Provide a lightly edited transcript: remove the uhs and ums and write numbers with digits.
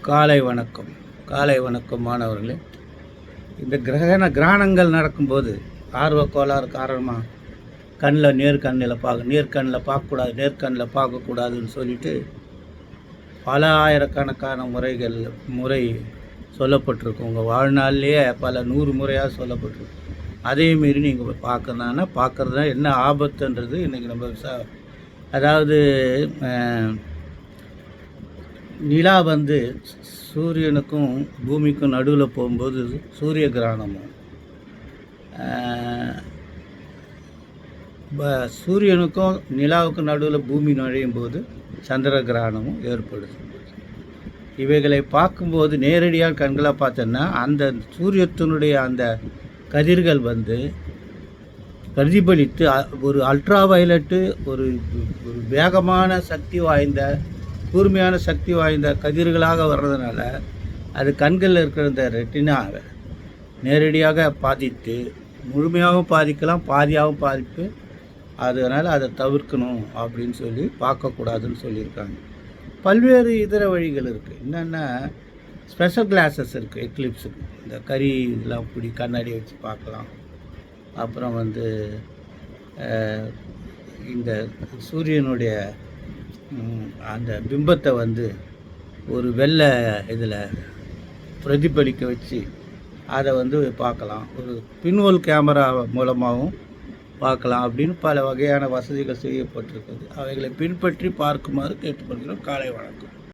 காலை வணக்கம். காலை வணக்கம் மாணவர்களே. இந்த கிரகணங்கள் நடக்கும்போது ஆர்வக் கோளாறு காரணமாக நேர்கண்ணில் பார்க்கக்கூடாதுன்னு சொல்லிட்டு பல ஆயிரக்கணக்கான முறை சொல்லப்பட்டிருக்கும். உங்கள் வாழ்நாள்லேயே பல 100 முறையாக சொல்லப்பட்டிருக்கும். அதே மாரி நீங்கள் பார்க்குறதுனா என்ன ஆபத்துன்றது இன்றைக்கி நம்ம அதாவது நிலா சூரியனுக்கும் பூமிக்கும் நடுவில் போகும்போது சூரிய கிரகணமும், சூரியனுக்கும் நிலாவுக்கும் நடுவில் பூமி நுழையும் போது சந்திர கிரகணமும் ஏற்படுது. இவைகளை பார்க்கும்போது நேரடியாக கண்களாக பார்த்தோன்னா அந்த சூரியத்தினுடைய அந்த கதிர்கள் பிரதிபலித்து ஒரு அல்ட்ரா வயலட்டு ஒரு வேகமான சக்தி வாய்ந்த கூர்மையான சக்தி வாய்ந்த கதிர்களாக வர்றதுனால அது கண்களில் இருக்கிற இந்த ரெட்டினாவை நேரடியாக பாதித்து முழுமையாகவும் பாதிக்கலாம், பாதியாகவும் பாதிப்பு. அதனால் அதை தவிர்க்கணும் அப்படின்னு சொல்லி பார்க்கக்கூடாதுன்னு சொல்லியிருக்காங்க. பல்வேறு இதர வழிகள் இருக்குது. என்னென்னா ஸ்பெஷல் கிளாஸஸ் இருக்குது எக்லிப்ஸுக்கு. இந்த இதெல்லாம் கண்ணாடி வச்சு பார்க்கலாம். அப்புறம் இந்த சூரியனுடைய அந்த பிம்பத்தை ஒரு வெள்ளை இதில் பிரதிபலிக்க வச்சு அதை பார்க்கலாம். ஒரு பின்ஹோல் கேமரா மூலமாகவும் பார்க்கலாம் அப்படின்னு பல வகையான வசதிகள் செய்யப்பட்டிருக்குது. அவைகளை பின்பற்றி பார்க்குமாறு கேட்டுக்கொள்கிறோம். காலை வணக்கம்.